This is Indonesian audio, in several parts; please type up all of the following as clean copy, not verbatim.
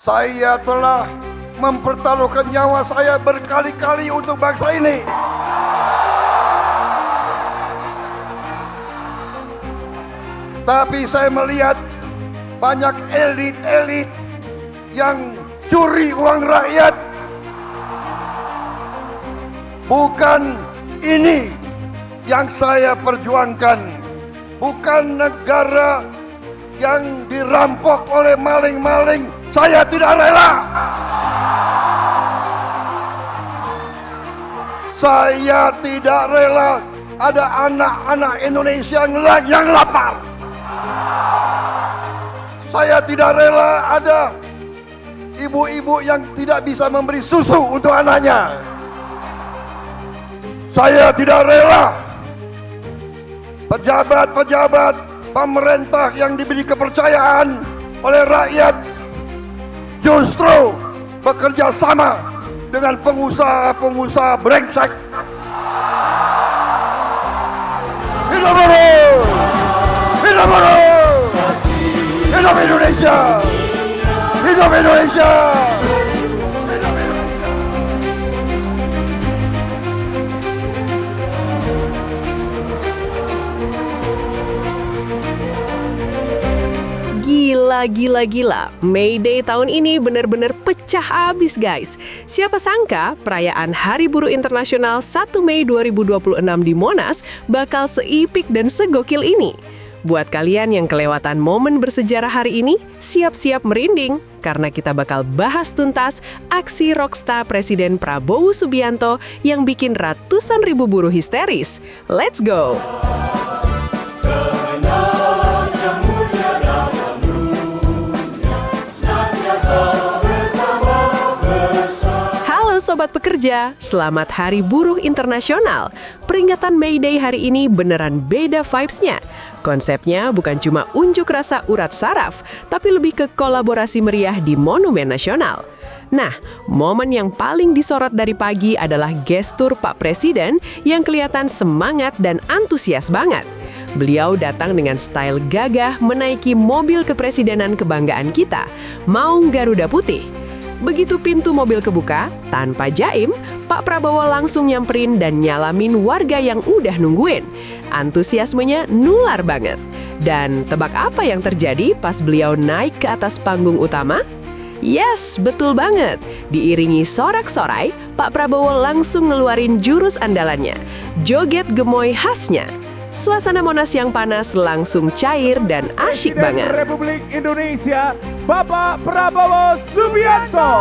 Saya telah mempertaruhkan nyawa saya berkali-kali untuk bangsa ini. Tapi saya melihat banyak elit-elit yang curi uang rakyat. Bukan ini yang saya perjuangkan. Bukan negara yang dirampok oleh maling-maling. Saya tidak rela. Saya tidak rela ada anak-anak Indonesia yang lapar. Saya tidak rela ada ibu-ibu yang tidak bisa memberi susu untuk anaknya. Saya tidak rela pejabat-pejabat pemerintah yang diberi kepercayaan oleh rakyat justru bekerja sama dengan pengusaha-pengusaha brengsek. Hidup buruh! Hidup buruh! Hidup Indonesia! Hidup Indonesia! Gila. May Day tahun ini benar-benar pecah abis guys. Siapa sangka perayaan Hari Buruh Internasional 1 Mei 2026 di Monas bakal seipik dan segokil ini. Buat kalian yang kelewatan momen bersejarah hari ini, siap-siap merinding karena kita bakal bahas tuntas aksi rockstar Presiden Prabowo Subianto yang bikin ratusan ribu buruh histeris. Let's go! Sobat pekerja, selamat Hari Buruh Internasional. Peringatan May Day hari ini beneran beda vibes-nya. Konsepnya bukan cuma unjuk rasa urat saraf, tapi lebih ke kolaborasi meriah di Monumen Nasional. Nah, momen yang paling disorot dari pagi adalah gestur Pak Presiden yang kelihatan semangat dan antusias banget. Beliau datang dengan style gagah menaiki mobil kepresidenan kebanggaan kita, Maung Garuda Putih. Begitu pintu mobil kebuka, tanpa jaim, Pak Prabowo langsung nyamperin dan nyalamin warga yang udah nungguin. Antusiasmenya nular banget. Dan tebak apa yang terjadi pas beliau naik ke atas panggung utama? Yes, betul banget. Diiringi sorak-sorai, Pak Prabowo langsung ngeluarin jurus andalannya, joget gemoy khasnya. Suasana Monas yang panas langsung cair dan asyik banget. Presiden Republik Indonesia, Bapak Prabowo Subianto.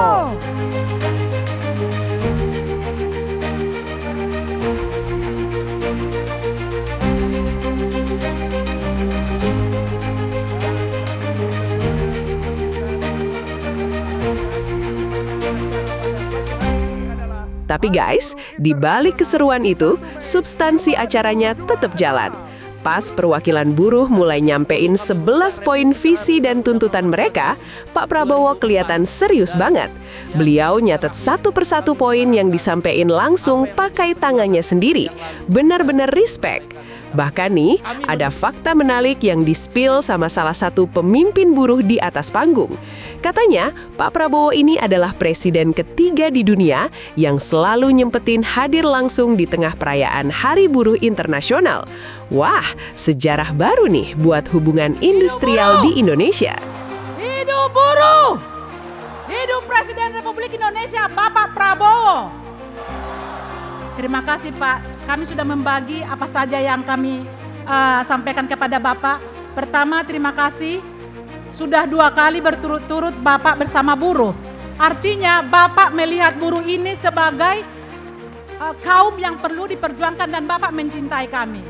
Tapi guys, di balik keseruan itu, substansi acaranya tetap jalan. Pas perwakilan buruh mulai nyampein 11 poin visi dan tuntutan mereka, Pak Prabowo kelihatan serius banget. Beliau nyatet satu persatu poin yang disampaikan langsung pakai tangannya sendiri. Benar-benar respect. Bahkan nih, ada fakta menarik yang di-spill sama salah satu pemimpin buruh di atas panggung. Katanya, Pak Prabowo ini adalah presiden ketiga di dunia yang selalu nyempetin hadir langsung di tengah perayaan Hari Buruh Internasional. Wah, sejarah baru nih buat hubungan industrial di Indonesia. Hidup buruh! Hidup Presiden Republik Indonesia, Bapak Prabowo! Terima kasih Pak, kami sudah membagi apa saja yang kami sampaikan kepada Bapak. Pertama, terima kasih sudah 2 kali berturut-turut Bapak bersama buruh. Artinya Bapak melihat buruh ini sebagai kaum yang perlu diperjuangkan dan Bapak mencintai kami.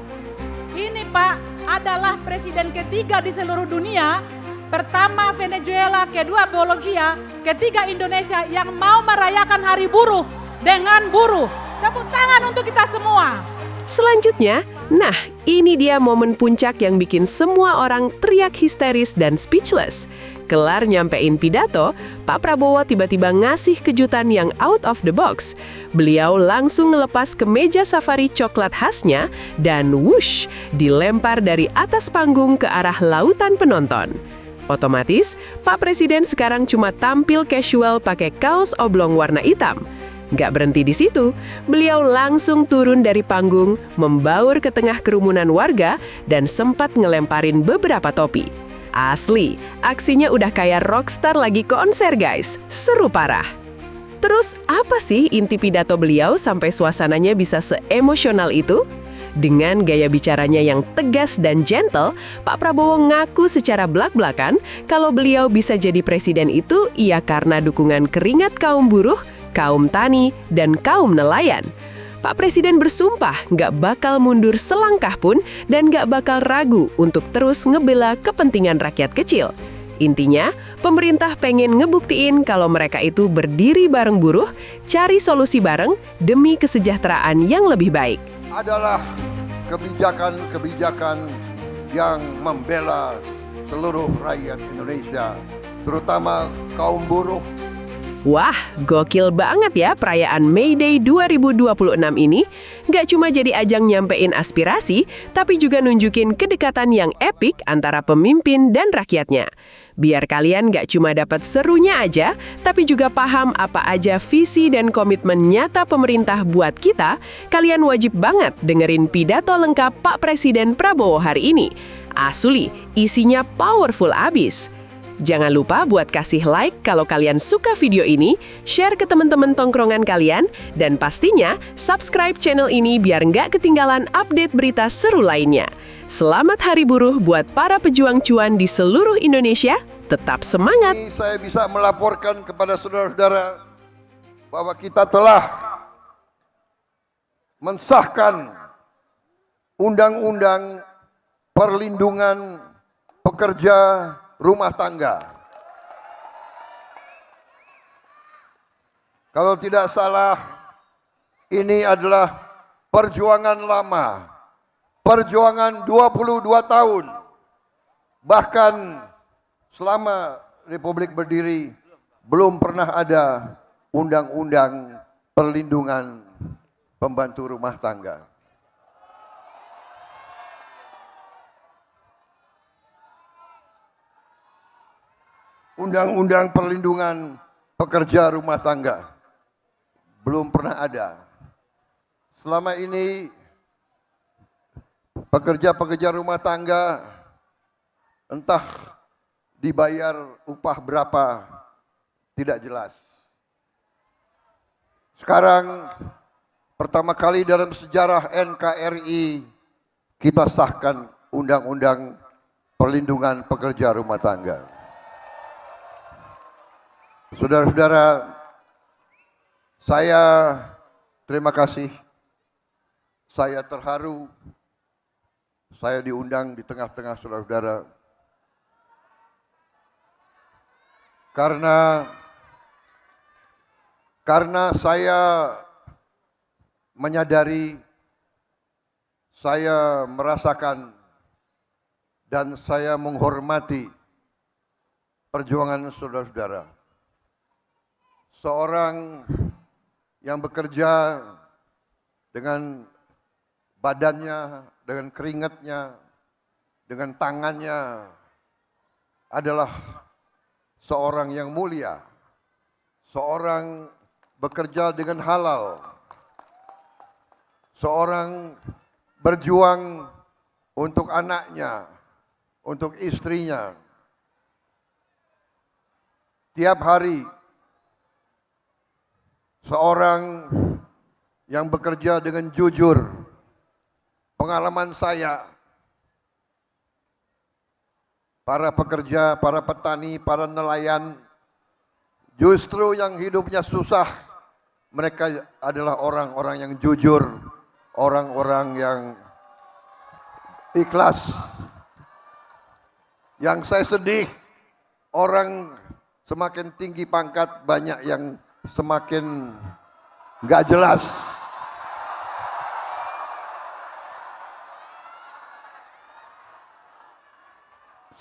Ini Pak adalah presiden ketiga di seluruh dunia. Pertama Venezuela, kedua Bolivia, ketiga Indonesia yang mau merayakan Hari Buruh dengan buruh. Tepuk tangan untuk kita semua. Selanjutnya, nah ini dia momen puncak yang bikin semua orang teriak histeris dan speechless. Kelar nyampein pidato, Pak Prabowo tiba-tiba ngasih kejutan yang out of the box. Beliau langsung ngelepas kemeja safari coklat khasnya dan whoosh, dilempar dari atas panggung ke arah lautan penonton. Otomatis, Pak Presiden sekarang cuma tampil casual pakai kaos oblong warna hitam. Nggak berhenti di situ, beliau langsung turun dari panggung, membaur ke tengah kerumunan warga, dan sempat ngelemparin beberapa topi. Asli, aksinya udah kayak rockstar lagi konser guys, seru parah. Terus apa sih inti pidato beliau sampai suasananya bisa seemosional itu? Dengan gaya bicaranya yang tegas dan gentle, Pak Prabowo ngaku secara blak-blakan kalau beliau bisa jadi presiden itu ia karena dukungan keringat kaum buruh, kaum tani, dan kaum nelayan. Pak Presiden bersumpah nggak bakal mundur selangkah pun dan nggak bakal ragu untuk terus ngebela kepentingan rakyat kecil. Intinya, pemerintah pengen ngebuktiin kalau mereka itu berdiri bareng buruh, cari solusi bareng demi kesejahteraan yang lebih baik. Adalah kebijakan-kebijakan yang membela seluruh rakyat Indonesia, terutama kaum buruh. Wah, gokil banget ya perayaan May Day 2026 ini. Nggak cuma jadi ajang nyampein aspirasi, tapi juga nunjukin kedekatan yang epik antara pemimpin dan rakyatnya. Biar kalian nggak cuma dapat serunya aja, tapi juga paham apa aja visi dan komitmen nyata pemerintah buat kita, kalian wajib banget dengerin pidato lengkap Pak Presiden Prabowo hari ini. Asli, isinya powerful abis. Jangan lupa buat kasih like kalau kalian suka video ini, share ke teman-teman tongkrongan kalian, dan pastinya subscribe channel ini biar nggak ketinggalan update berita seru lainnya. Selamat Hari Buruh buat para pejuang cuan di seluruh Indonesia. Tetap semangat! Ini saya bisa melaporkan kepada saudara-saudara bahwa kita telah mensahkan Undang-Undang Perlindungan Pekerja Rumah Tangga. Kalau tidak salah, ini adalah perjuangan lama, perjuangan 22 tahun. Bahkan selama Republik berdiri, belum pernah ada undang-undang perlindungan pembantu rumah tangga. Undang-undang perlindungan pekerja rumah tangga belum pernah ada. Selama ini pekerja-pekerja rumah tangga entah dibayar upah berapa tidak jelas. Sekarang pertama kali dalam sejarah NKRI kita sahkan undang-undang perlindungan pekerja rumah tangga. Saudara-saudara, saya terima kasih. Saya terharu. Saya diundang di tengah-tengah saudara-saudara. Karena saya menyadari, saya merasakan, dan saya menghormati perjuangan saudara-saudara. Seorang yang bekerja dengan badannya, dengan keringatnya, dengan tangannya adalah seorang yang mulia. Seorang bekerja dengan halal. Seorang berjuang untuk anaknya, untuk istrinya. Tiap hari seorang yang bekerja dengan jujur. Pengalaman saya, para pekerja, para petani, para nelayan, justru yang hidupnya susah, mereka adalah orang-orang yang jujur, orang-orang yang ikhlas. Yang saya sedih, orang semakin tinggi pangkat, banyak yang semakin nggak jelas.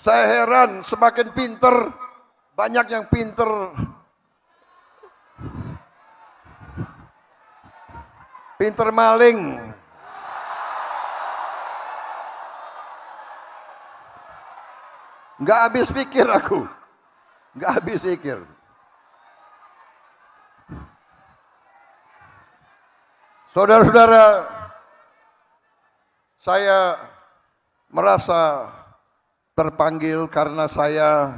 Saya heran, semakin pinter, banyak yang pinter, pinter maling. Nggak habis pikir aku. Nggak habis pikir. Saudara-saudara, saya merasa terpanggil karena saya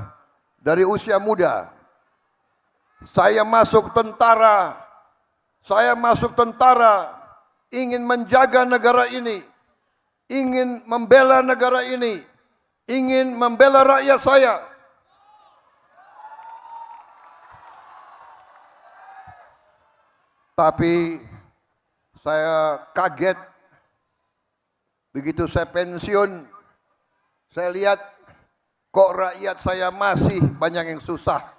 dari usia muda. Saya masuk tentara. Saya masuk tentara ingin menjaga negara ini. Ingin membela negara ini. Ingin membela rakyat saya. Tapi saya kaget begitu saya pensiun. Saya lihat kok rakyat saya masih banyak yang susah.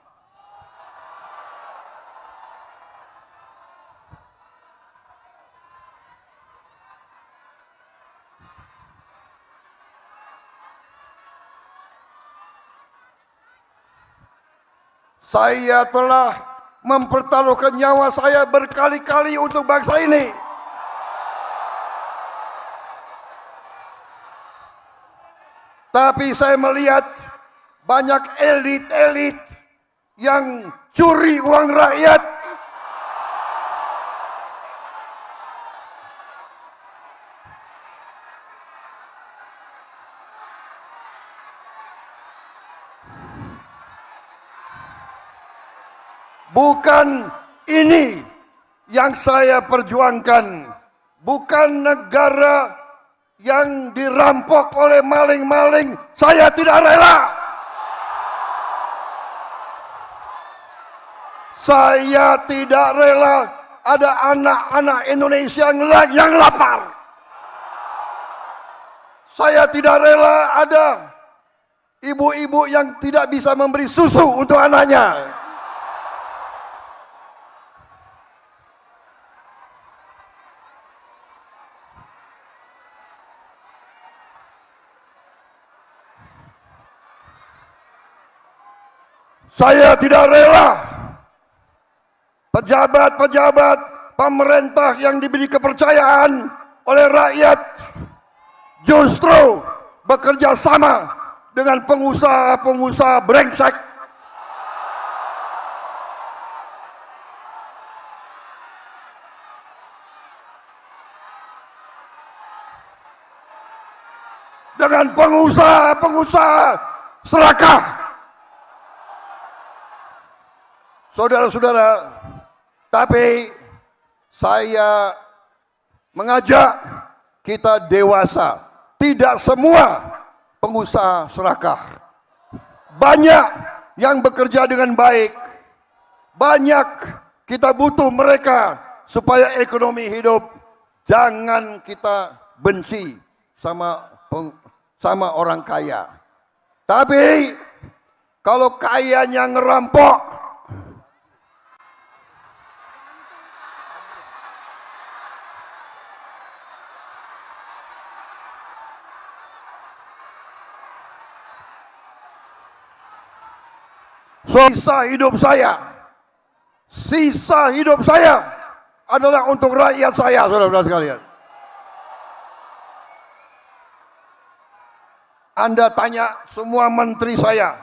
Saya telah mempertaruhkan nyawa saya berkali-kali untuk bangsa ini. Tapi saya melihat banyak elit-elit yang curi uang rakyat. Bukan ini yang saya perjuangkan. Bukan negara yang dirampok oleh maling-maling. Saya tidak rela. Saya tidak rela ada anak-anak Indonesia yang lapar. Saya tidak rela ada ibu-ibu yang tidak bisa memberi susu untuk anaknya. Saya tidak rela pejabat-pejabat pemerintah yang diberi kepercayaan oleh rakyat justru bekerja sama dengan pengusaha-pengusaha brengsek. Dengan pengusaha-pengusaha serakah. Saudara-saudara, tapi saya mengajak kita dewasa. Tidak semua pengusaha serakah. Banyak yang bekerja dengan baik. Banyak kita butuh mereka supaya ekonomi hidup. Jangan kita benci sama orang kaya. Tapi kalau kayanya ngerampok, sisa hidup saya adalah untuk rakyat saya, saudara-saudara sekalian. Anda tanya semua menteri saya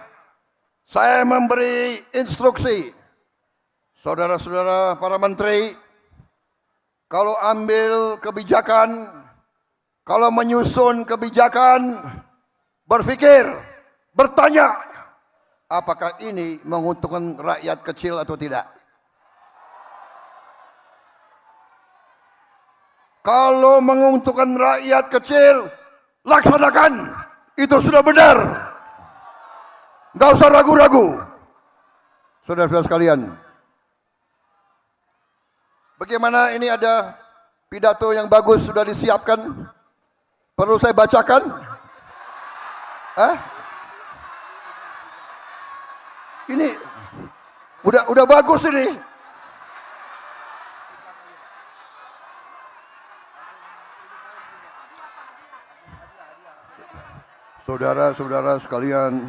memberi instruksi, saudara-saudara para menteri, kalau ambil kebijakan, kalau menyusun kebijakan, berpikir, bertanya, apakah ini menguntungkan rakyat kecil atau tidak? Kalau menguntungkan rakyat kecil, laksanakan. Itu sudah benar. Nggak usah ragu-ragu. Saudara-saudara sekalian, bagaimana ini ada pidato yang bagus sudah disiapkan? Perlu saya bacakan? Ini udah bagus ini. Saudara-saudara sekalian,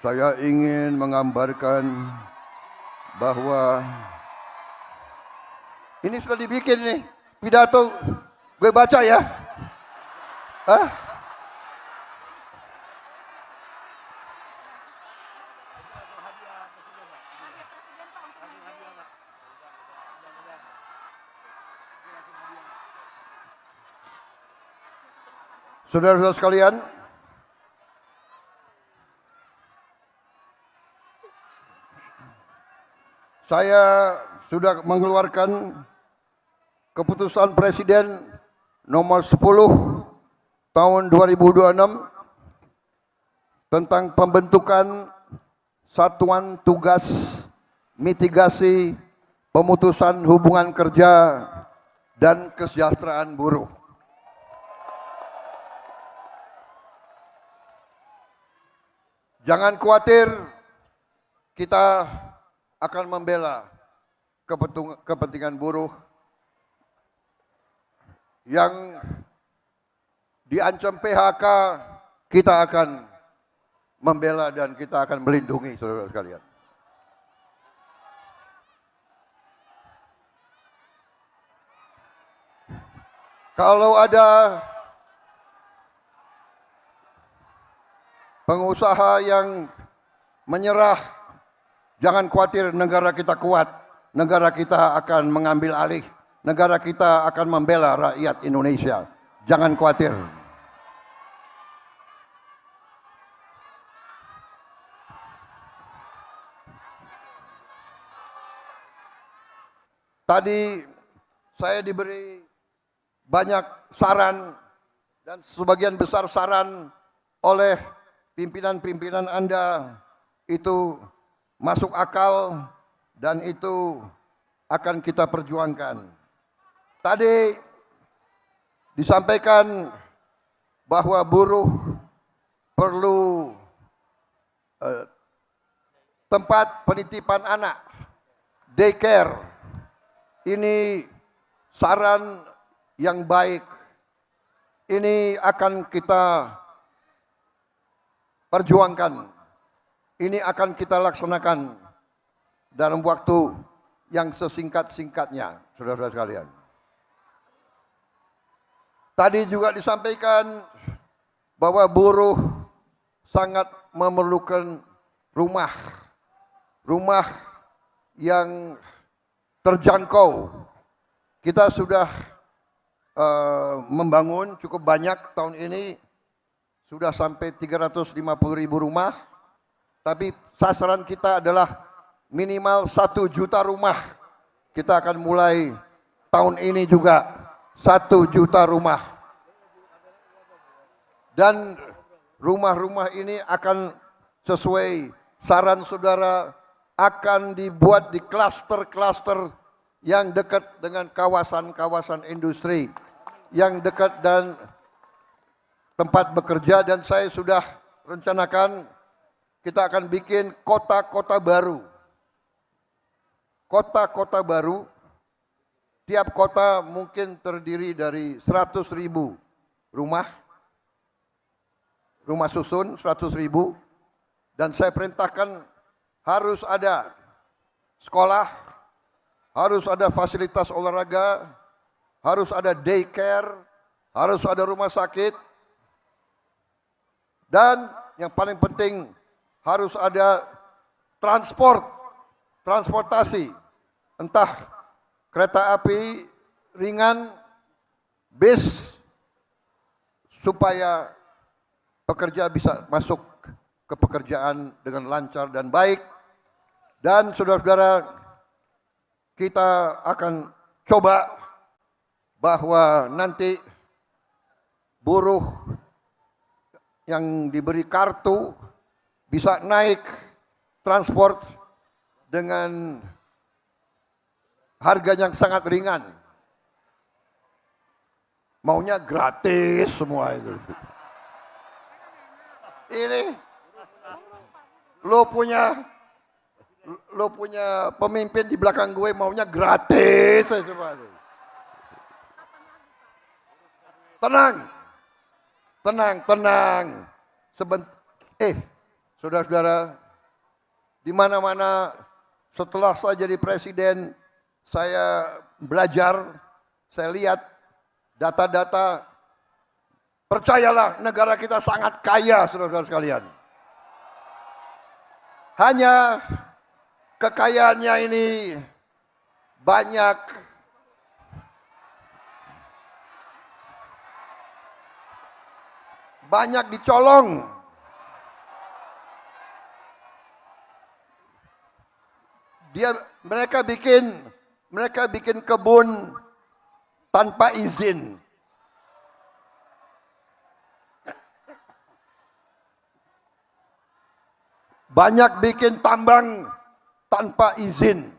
saya ingin menggambarkan bahwa ini sudah dibikin nih pidato, gue baca ya. Saudara-saudara sekalian, saya sudah mengeluarkan keputusan Presiden nomor 10 tahun 2026 tentang pembentukan Satuan Tugas Mitigasi Pemutusan Hubungan Kerja dan Kesejahteraan Buruh. Jangan khawatir, kita akan membela kepentingan buruh yang diancam PHK. Kita akan membela dan kita akan melindungi, saudara sekalian. Kalau ada pengusaha yang menyerah, jangan khawatir, negara kita kuat. Negara kita akan mengambil alih. Negara kita akan membela rakyat Indonesia. Jangan khawatir. Tadi saya diberi banyak saran dan sebagian besar saran oleh pimpinan-pimpinan Anda itu masuk akal dan itu akan kita perjuangkan. Tadi disampaikan bahwa buruh perlu tempat penitipan anak, daycare. Ini saran yang baik. Ini akan kita perjuangkan. Ini akan kita laksanakan dalam waktu yang sesingkat-singkatnya, saudara-saudara sekalian. Tadi juga disampaikan bahwa buruh sangat memerlukan rumah. Rumah yang terjangkau. Kita sudah membangun cukup banyak tahun ini. Sudah sampai 350.000 rumah, tapi sasaran kita adalah minimal 1 juta rumah. Kita akan mulai tahun ini juga 1 juta rumah. Dan rumah-rumah ini akan sesuai saran saudara, akan dibuat di klaster-klaster yang dekat dengan kawasan-kawasan industri, yang dekat dan tempat bekerja. Dan saya sudah rencanakan kita akan bikin kota-kota baru. Kota-kota baru, tiap kota mungkin terdiri dari 100.000 rumah. Rumah susun 100.000. Dan saya perintahkan harus ada sekolah, harus ada fasilitas olahraga, harus ada daycare, harus ada rumah sakit. Dan yang paling penting harus ada transportasi, entah kereta api ringan, bis, supaya pekerja bisa masuk ke pekerjaan dengan lancar dan baik. Dan saudara-saudara, kita akan coba bahwa nanti buruh yang diberi kartu bisa naik transport dengan harga yang sangat ringan. Maunya gratis semua itu. Ini lo punya pemimpin di belakang gue maunya gratis semua. Tenang. Saudara-saudara, di mana-mana setelah saya jadi presiden, saya belajar, saya lihat data-data. Percayalah, negara kita sangat kaya, saudara-saudara sekalian. Hanya kekayaannya ini banyak banyak dicolong. Mereka bikin kebun tanpa izin. Banyak bikin tambang tanpa izin.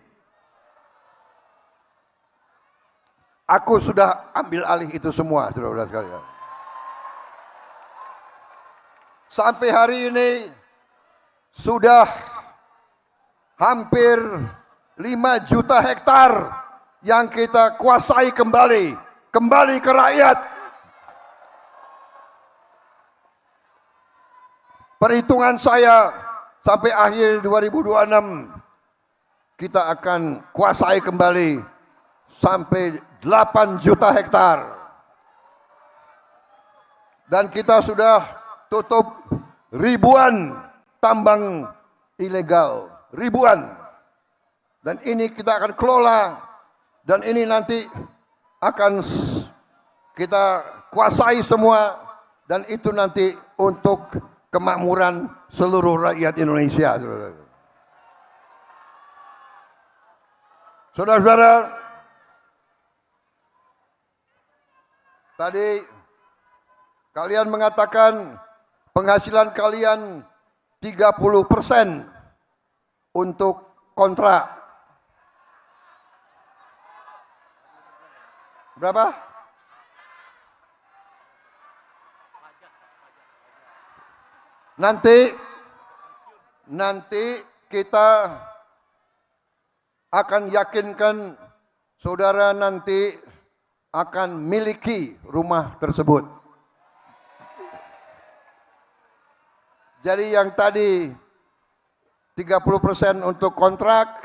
Aku sudah ambil alih itu semua, saudara-saudara sekalian. Sampai hari ini sudah hampir 5 juta hektar yang kita kuasai kembali ke rakyat. Perhitungan saya sampai akhir 2026 kita akan kuasai kembali sampai 8 juta hektar. Dan kita sudah tutup ribuan tambang ilegal, ribuan. Dan ini kita akan kelola, dan ini nanti akan kita kuasai semua, dan itu nanti untuk kemakmuran seluruh rakyat Indonesia. Saudara-saudara, tadi kalian mengatakan penghasilan kalian 30% untuk kontrak. Berapa? Nanti kita akan yakinkan saudara nanti akan miliki rumah tersebut. Jadi yang tadi 30% untuk kontrak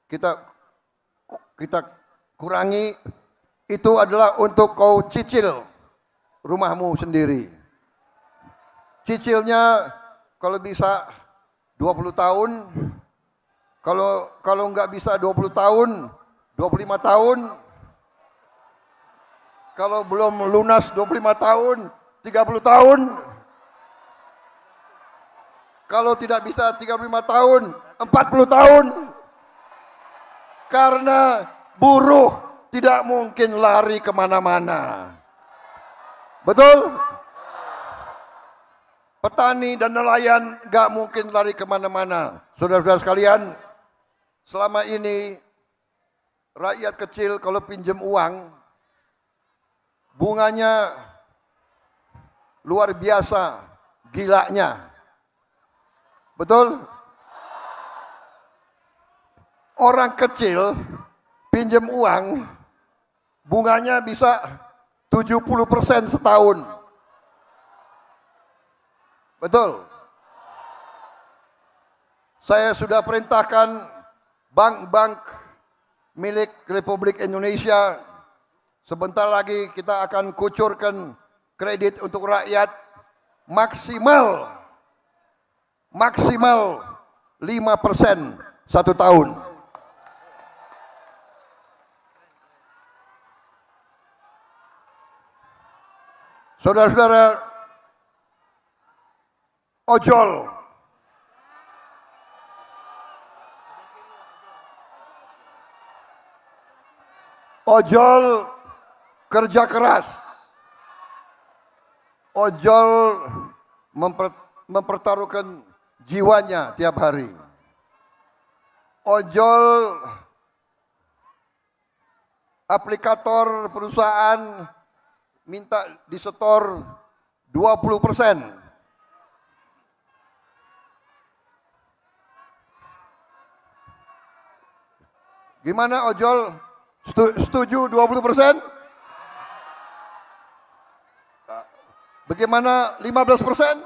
kita kurangi, itu adalah untuk kau cicil rumahmu sendiri. Cicilnya kalau bisa 20 tahun, kalau nggak bisa 20 tahun, 25 tahun. Kalau belum lunas 25 tahun, 30 tahun. Kalau tidak bisa 35 tahun, 40 tahun. Karena buruh tidak mungkin lari kemana-mana. Betul? Petani dan nelayan gak mungkin lari kemana-mana. Saudara-saudara sekalian, selama ini rakyat kecil kalau pinjam uang, bunganya luar biasa, gilanya. Betul? Orang kecil pinjam uang, bunganya bisa 70% setahun. Betul? Saya sudah perintahkan bank-bank milik Republik Indonesia, sebentar lagi kita akan kucurkan kredit untuk rakyat maksimal 5% 1 tahun. Saudara-saudara, ojol kerja keras, ojol mempertaruhkan jiwanya tiap hari. Ojol aplikator perusahaan minta disetor 20%. Gimana ojol? Setuju 20%? Bagaimana 15%?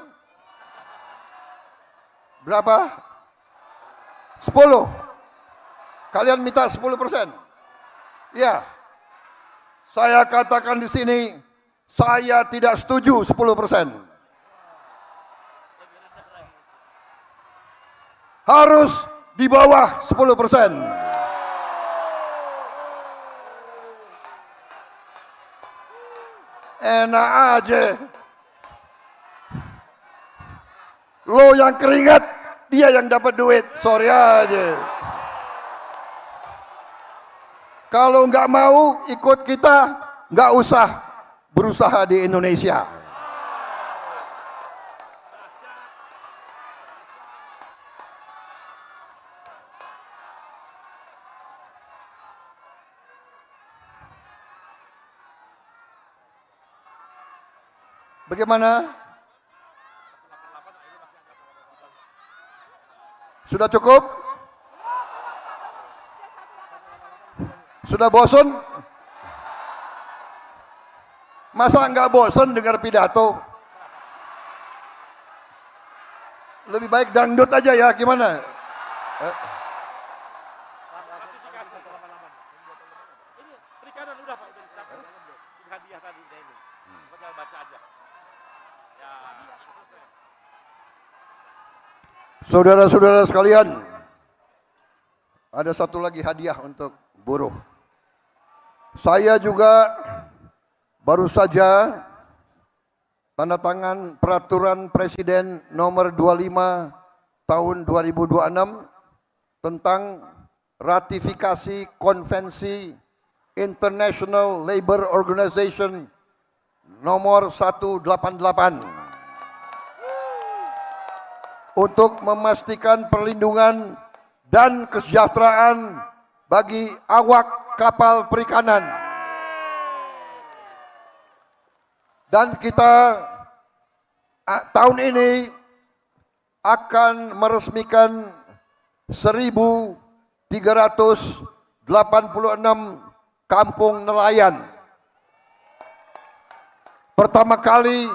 Berapa? 10. Kalian minta 10%? Ya. Saya katakan di sini, saya tidak setuju 10%. Harus di bawah 10%. Enak aja. Lo yang keringat, dia yang dapat duit. Sorry aja. Kalau nggak mau ikut kita, nggak usah berusaha di Indonesia. Bagaimana? Sudah cukup? Sudah bosan? Masa nggak bosan dengar pidato? Lebih baik dangdut aja ya, gimana? Saudara-saudara sekalian, ada satu lagi hadiah untuk buruh. Saya juga baru saja tanda tangan peraturan Presiden nomor 25 tahun 2026 tentang ratifikasi konvensi International Labour Organization nomor 188 untuk memastikan perlindungan dan kesejahteraan bagi awak kapal perikanan. Dan kita tahun ini akan meresmikan 1.386 kampung nelayan. Pertama kali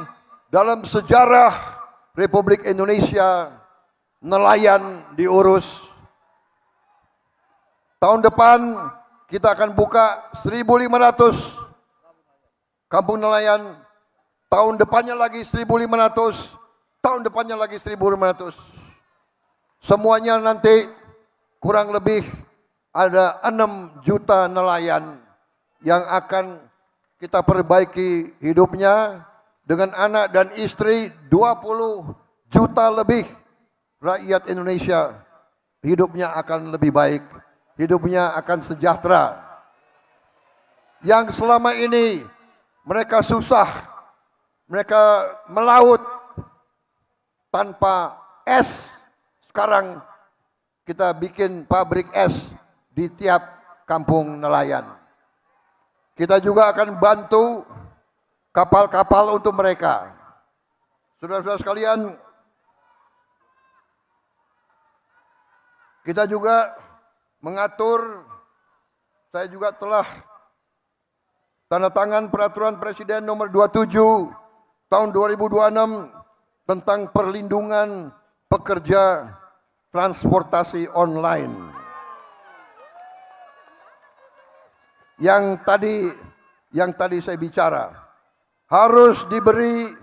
dalam sejarah Republik Indonesia nelayan diurus. Tahun depan kita akan buka 1.500 kampung nelayan. Tahun depannya lagi 1.500. Tahun depannya lagi 1.500. Semuanya nanti kurang lebih ada 6 juta nelayan yang akan kita perbaiki hidupnya. Dengan anak dan istri 20 juta lebih rakyat Indonesia hidupnya akan lebih baik, hidupnya akan sejahtera. Yang selama ini mereka susah, mereka melaut tanpa es, sekarang kita bikin pabrik es di tiap kampung nelayan. Kita juga akan bantu kapal-kapal untuk mereka. Saudara-saudara sekalian, kita juga mengatur, saya juga telah tanda tangan peraturan Presiden nomor 27 tahun 2026 tentang perlindungan pekerja transportasi online. Yang tadi saya bicara, harus diberi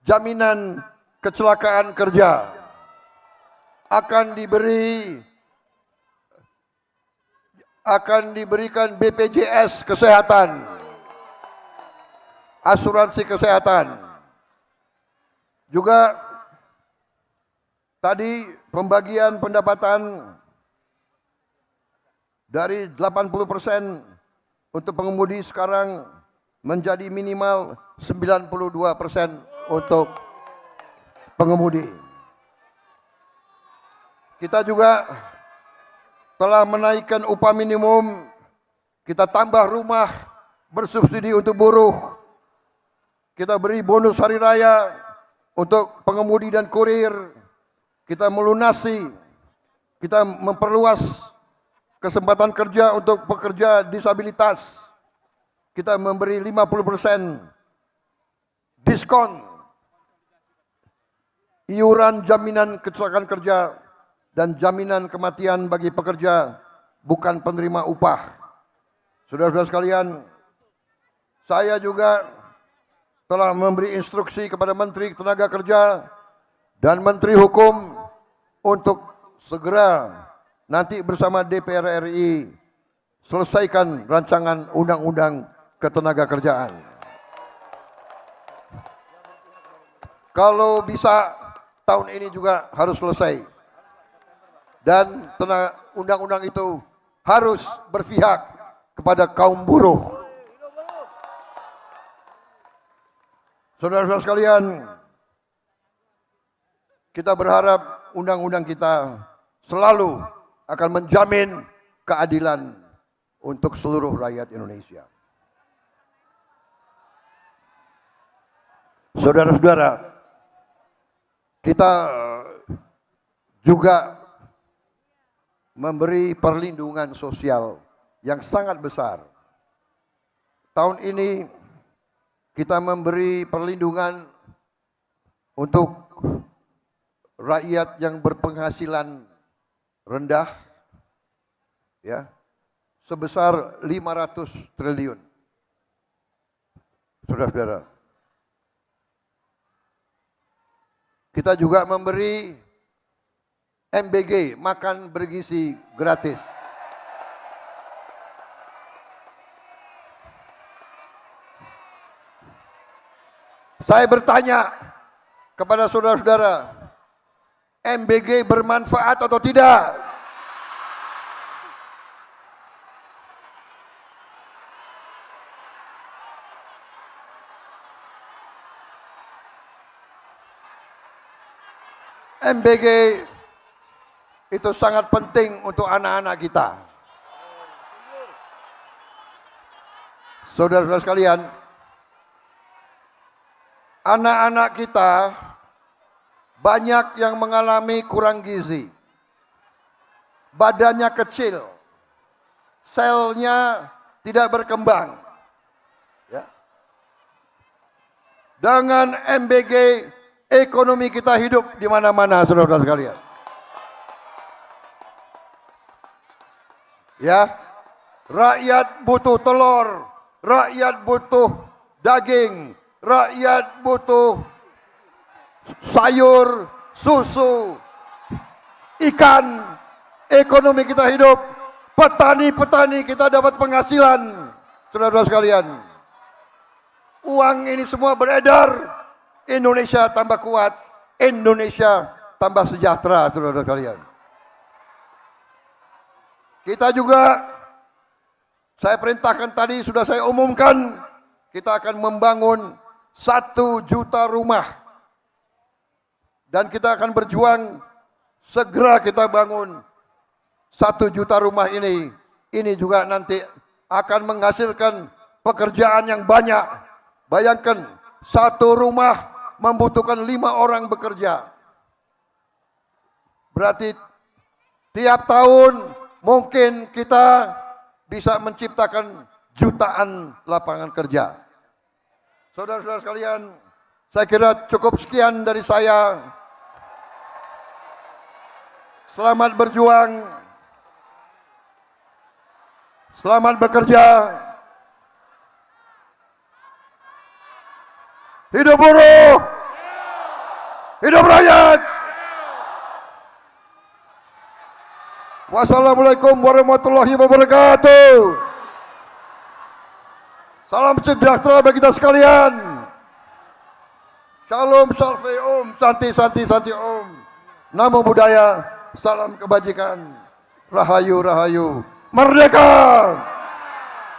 jaminan kecelakaan kerja, akan diberikan BPJS kesehatan, asuransi kesehatan. Juga tadi pembagian pendapatan dari 80% untuk pengemudi sekarang menjadi minimal 92% untuk pengemudi. Kita juga telah menaikkan upah minimum, kita tambah rumah bersubsidi untuk buruh, kita beri bonus hari raya untuk pengemudi dan kurir, kita melunasi, kita memperluas kesempatan kerja untuk pekerja disabilitas. Kita memberi 50% diskon iuran jaminan kecelakaan kerja dan jaminan kematian bagi pekerja bukan penerima upah. Saudara-saudara sekalian, saya juga telah memberi instruksi kepada Menteri Tenaga Kerja dan Menteri Hukum untuk segera nanti bersama DPR RI selesaikan rancangan undang-undang ketenagakerjaan. Kalau bisa tahun ini juga harus selesai. Dan undang-undang itu harus berpihak kepada kaum buruh. Saudara-saudara sekalian, kita berharap undang-undang kita selalu akan menjamin keadilan untuk seluruh rakyat Indonesia. Saudara-saudara, kita juga memberi perlindungan sosial yang sangat besar. Tahun ini kita memberi perlindungan untuk rakyat yang berpenghasilan rendah, ya, sebesar 500 triliun. Saudara-saudara, kita juga memberi MBG, makan bergizi gratis. Saya bertanya kepada saudara-saudara, MBG bermanfaat atau tidak? MBG itu sangat penting untuk anak-anak kita. Saudara-saudara sekalian, anak-anak kita banyak yang mengalami kurang gizi. Badannya kecil, selnya tidak berkembang. Ya. Dengan MBG, ekonomi kita hidup di mana-mana, saudara-saudara sekalian. Ya, rakyat butuh telur, rakyat butuh daging, rakyat butuh sayur, susu, ikan. Ekonomi kita hidup, petani-petani kita dapat penghasilan, saudara-saudara sekalian. Uang ini semua beredar, Indonesia tambah kuat, Indonesia tambah sejahtera, saudara-saudara sekalian. Kita juga, saya perintahkan tadi, sudah saya umumkan, kita akan membangun 1 juta rumah. Dan kita akan berjuang, segera kita bangun 1 juta rumah ini. Ini juga nanti akan menghasilkan pekerjaan yang banyak. Bayangkan, 1 rumah membutuhkan 5 orang bekerja. Berarti tiap tahun mungkin kita bisa menciptakan jutaan lapangan kerja. Saudara-saudara sekalian, saya kira cukup sekian dari saya. Selamat berjuang. Selamat bekerja. Hidup buruh. Hidup rakyat. Wassalamualaikum warahmatullahi wabarakatuh. Salam sejahtera bagi kita sekalian. Shalom, salve om, santi, santi, santi om. Namo Buddhaya, salam kebajikan. Rahayu, rahayu. Merdeka.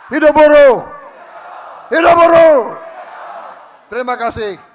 Hidup buruh. Hidup buruh. Terima kasih.